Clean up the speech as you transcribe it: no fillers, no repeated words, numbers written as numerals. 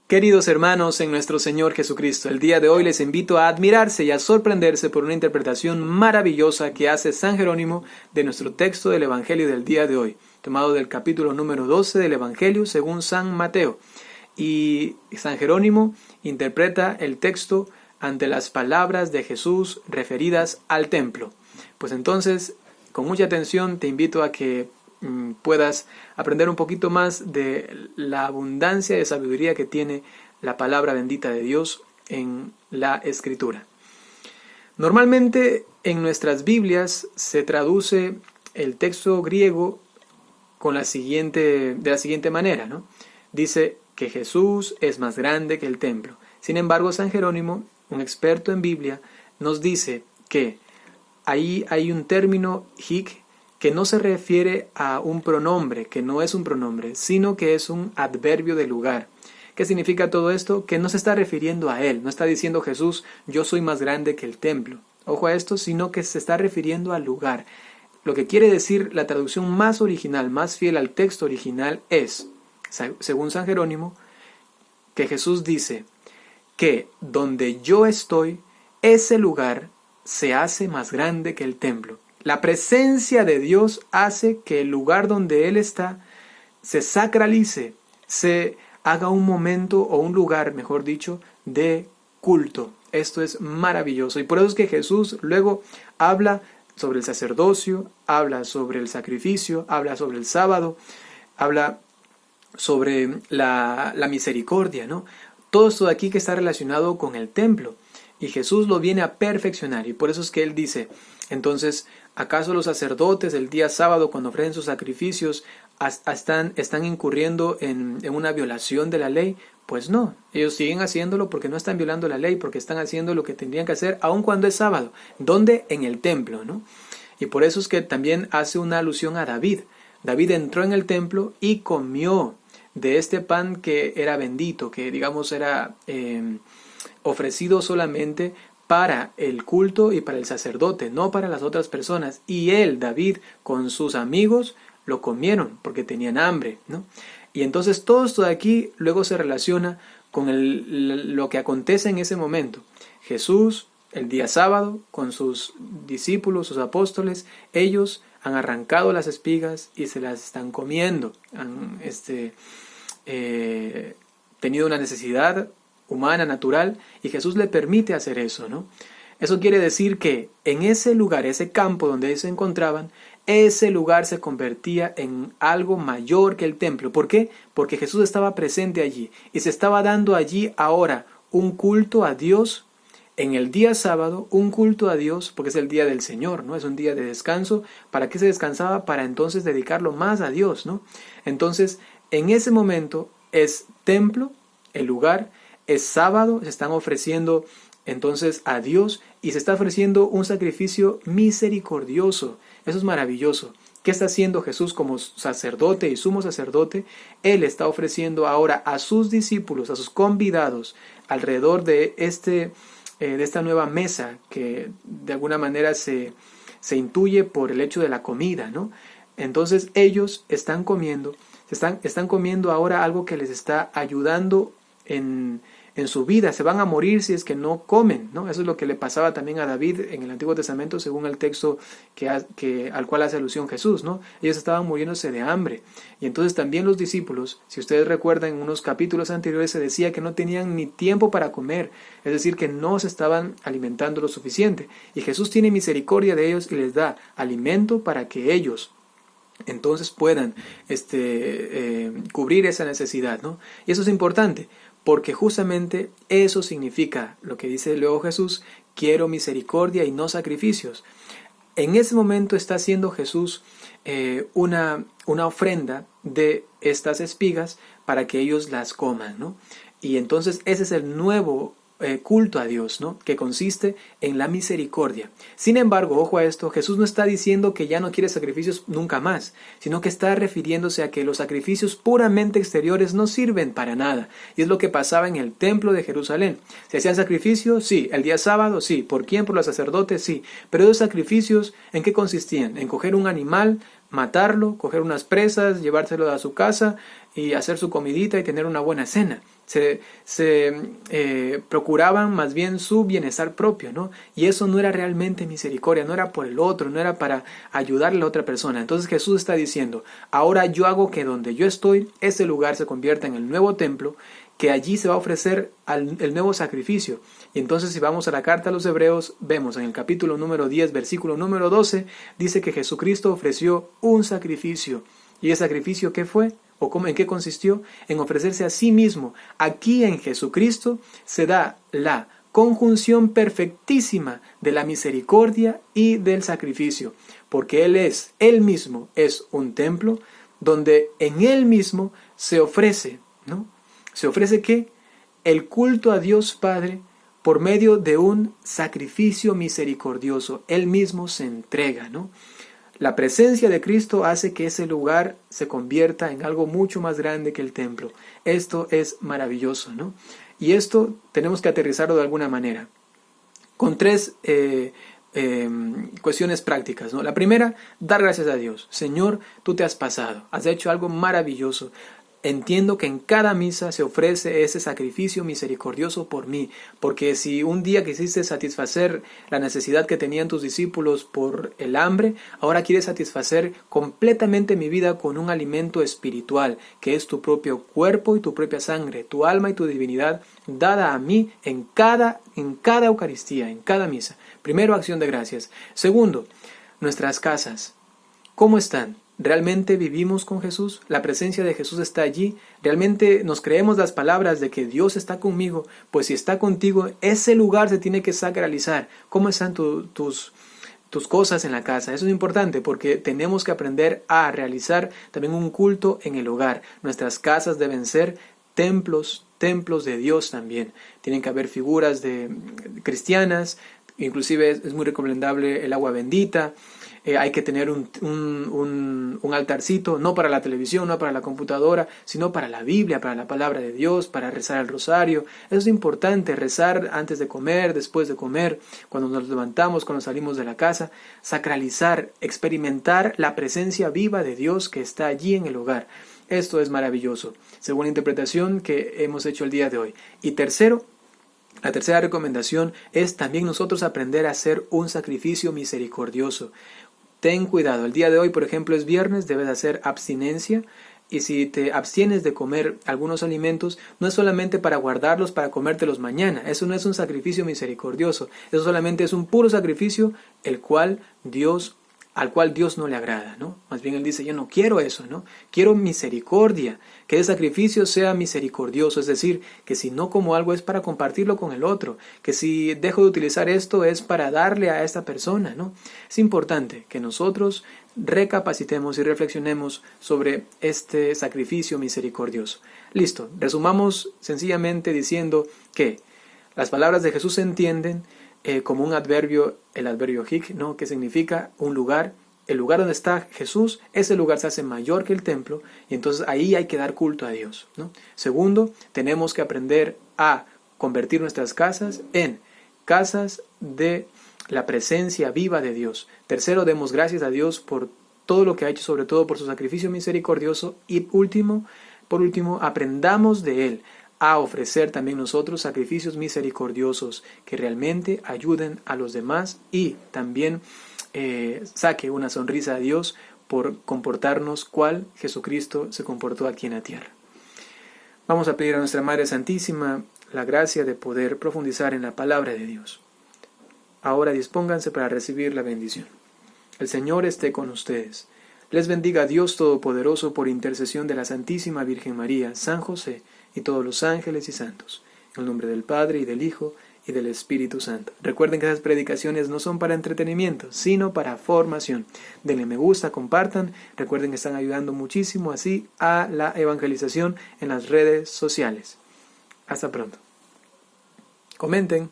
Queridos hermanos en nuestro Señor Jesucristo, el día de hoy les invito a admirarse y a sorprenderse por una interpretación maravillosa que hace San Jerónimo de nuestro texto del Evangelio del día de hoy, tomado del capítulo número 12 del Evangelio según San Mateo. Y San Jerónimo interpreta el texto ante las palabras de Jesús referidas al templo. Pues entonces, con mucha atención te invito a que puedas aprender un poquito más de la abundancia de sabiduría que tiene la palabra bendita de Dios en la Escritura. Normalmente en nuestras Biblias se traduce el texto griego de la siguiente manera, ¿no? Dice que Jesús es más grande que el templo. Sin embargo, San Jerónimo, un experto en Biblia, nos dice que ahí hay un término hic que no se refiere a un pronombre, que no es un pronombre, sino que es un adverbio de lugar. ¿Qué significa todo esto? Que no se está refiriendo a él, no está diciendo Jesús, yo soy más grande que el templo. Ojo a esto, sino que se está refiriendo al lugar. Lo que quiere decir la traducción más original, más fiel al texto original es, según San Jerónimo, que Jesús dice que donde yo estoy, ese lugar se hace más grande que el templo. La presencia de Dios hace que el lugar donde Él está se sacralice, se haga un momento o un lugar, mejor dicho, de culto. Esto es maravilloso y por eso es que Jesús luego habla sobre el sacerdocio, habla sobre el sacrificio, habla sobre el sábado, habla sobre la misericordia, ¿no? Todo esto de aquí que está relacionado con el templo. Y Jesús lo viene a perfeccionar y por eso es que Él dice, entonces, ¿acaso los sacerdotes el día sábado cuando ofrecen sus sacrificios están incurriendo en una violación de la ley? Pues no, ellos siguen haciéndolo porque no están violando la ley, porque están haciendo lo que tendrían que hacer aun cuando es sábado. ¿Dónde? En el templo, ¿no? Y por eso es que también hace una alusión a David. David entró en el templo y comió de este pan que era bendito, que digamos era ofrecido solamente para el culto y para el sacerdote, no para las otras personas. Y él, David, con sus amigos, lo comieron porque tenían hambre, ¿no? Y entonces todo esto de aquí luego se relaciona con lo que acontece en ese momento. Jesús, el día sábado, con sus discípulos, sus apóstoles, ellos han arrancado las espigas y se las están comiendo. Han tenido una necesidad humana, natural, y Jesús le permite hacer eso, ¿no? Eso quiere decir que en ese lugar, ese campo donde ellos se encontraban, ese lugar se convertía en algo mayor que el templo. ¿Por qué? Porque Jesús estaba presente allí y se estaba dando allí ahora un culto a Dios en el día sábado, un culto a Dios, porque es el día del Señor, ¿no? Es un día de descanso. ¿Para qué se descansaba? Para entonces dedicarlo más a Dios, ¿no? Entonces, en ese momento es templo, el lugar, es sábado, se están ofreciendo entonces a Dios y se está ofreciendo un sacrificio misericordioso. Eso es maravilloso. ¿Qué está haciendo Jesús como sacerdote y sumo sacerdote? Él está ofreciendo ahora a sus discípulos, a sus convidados, alrededor de esta nueva mesa que de alguna manera se intuye por el hecho de la comida, ¿no? Entonces ellos están comiendo, están comiendo ahora algo que les está ayudando en su vida, se van a morir si es que no comen, ¿no? Eso es lo que le pasaba también a David en el Antiguo Testamento según el texto al cual hace alusión Jesús, ¿no? Ellos estaban muriéndose de hambre y entonces también los discípulos, si ustedes recuerdan en unos capítulos anteriores se decía que no tenían ni tiempo para comer, es decir que no se estaban alimentando lo suficiente y Jesús tiene misericordia de ellos y les da alimento para que ellos entonces puedan cubrir esa necesidad, ¿no? Y eso es importante porque justamente eso significa lo que dice luego Jesús, quiero misericordia y no sacrificios. En ese momento está haciendo Jesús una ofrenda de estas espigas para que ellos las coman, ¿no? Y entonces ese es el nuevo culto a Dios, ¿no? Que consiste en la misericordia. Sin embargo, ojo a esto, Jesús no está diciendo que ya no quiere sacrificios nunca más, sino que está refiriéndose a que los sacrificios puramente exteriores no sirven para nada. Y es lo que pasaba en el templo de Jerusalén. ¿Se hacían sacrificios? Sí. ¿El día sábado? Sí. ¿Por quién? Por los sacerdotes, sí. Pero esos sacrificios, ¿en qué consistían? En coger un animal matarlo, coger unas presas, llevárselo a su casa y hacer su comidita y tener una buena cena. Se procuraban más bien su bienestar propio, ¿no? Y eso no era realmente misericordia, no era por el otro, no era para ayudarle a la otra persona. Entonces Jesús está diciendo, ahora yo hago que donde yo estoy, ese lugar se convierta en el nuevo templo, que allí se va a ofrecer el nuevo sacrificio. Y entonces si vamos a la carta a los Hebreos, vemos en el capítulo número 10, versículo número 12, dice que Jesucristo ofreció un sacrificio. ¿Y el sacrificio qué fue? ¿O en qué consistió? En ofrecerse a sí mismo. Aquí en Jesucristo se da la conjunción perfectísima de la misericordia y del sacrificio, porque Él mismo es un templo donde en Él mismo se ofrece, ¿no? ¿Se ofrece qué? El culto a Dios Padre por medio de un sacrificio misericordioso. Él mismo se entrega, ¿no? La presencia de Cristo hace que ese lugar se convierta en algo mucho más grande que el templo. Esto es maravilloso, ¿no? Y esto tenemos que aterrizarlo de alguna manera, con tres cuestiones prácticas, ¿no? La primera, dar gracias a Dios. Señor, tú te has pasado, has hecho algo maravilloso. Entiendo que en cada misa se ofrece ese sacrificio misericordioso por mí, porque si un día quisiste satisfacer la necesidad que tenían tus discípulos por el hambre, ahora quieres satisfacer completamente mi vida con un alimento espiritual, que es tu propio cuerpo y tu propia sangre, tu alma y tu divinidad, dada a mí en cada Eucaristía, en cada misa. Primero, acción de gracias. Segundo, nuestras casas. ¿Cómo están? ¿Realmente vivimos con Jesús? ¿La presencia de Jesús está allí? ¿Realmente nos creemos las palabras de que Dios está conmigo? Pues si está contigo, ese lugar se tiene que sacralizar. ¿Cómo están tus cosas en la casa? Eso es importante porque tenemos que aprender a realizar también un culto en el hogar. Nuestras casas deben ser templos de Dios también. Tienen que haber figuras cristianas, inclusive es muy recomendable el agua bendita. Hay que tener un altarcito, no para la televisión, no para la computadora, sino para la Biblia, para la palabra de Dios, para rezar el rosario. Eso es importante, rezar antes de comer, después de comer, cuando nos levantamos, cuando salimos de la casa, sacralizar, experimentar la presencia viva de Dios que está allí en el hogar. Esto es maravilloso, según la interpretación que hemos hecho el día de hoy. Y tercero, la tercera recomendación es también nosotros aprender a hacer un sacrificio misericordioso. Ten cuidado, el día de hoy, por ejemplo, es viernes, debes hacer abstinencia. Y si te abstienes de comer algunos alimentos, no es solamente para guardarlos para comértelos mañana. Eso no es un sacrificio misericordioso. Eso solamente es un puro sacrificio al cual Dios no le agrada, ¿no? Más bien Él dice, yo no quiero eso, ¿no? Quiero misericordia, que el sacrificio sea misericordioso, es decir, que si no como algo es para compartirlo con el otro, que si dejo de utilizar esto es para darle a esta persona, ¿no? Es importante que nosotros recapacitemos y reflexionemos sobre este sacrificio misericordioso. Listo, resumamos sencillamente diciendo que las palabras de Jesús se entienden como un adverbio, el adverbio hic, ¿no? Que significa un lugar. El lugar donde está Jesús, ese lugar se hace mayor que el templo y entonces ahí hay que dar culto a Dios, ¿no? Segundo, tenemos que aprender a convertir nuestras casas en casas de la presencia viva de Dios. Tercero, demos gracias a Dios por todo lo que ha hecho, sobre todo por su sacrificio misericordioso. Y por último, aprendamos de Él a ofrecer también nosotros sacrificios misericordiosos que realmente ayuden a los demás y también saque una sonrisa a Dios por comportarnos cual Jesucristo se comportó aquí en la tierra. Vamos a pedir a nuestra Madre Santísima la gracia de poder profundizar en la palabra de Dios. Ahora dispónganse para recibir la bendición. El Señor esté con ustedes. Les bendiga Dios Todopoderoso por intercesión de la Santísima Virgen María, San José y todos los ángeles y santos. En el nombre del Padre y del Hijo y del Espíritu Santo. Recuerden que esas predicaciones no son para entretenimiento, sino para formación. Denle me gusta, compartan. Recuerden que están ayudando muchísimo así a la evangelización en las redes sociales. Hasta pronto. Comenten.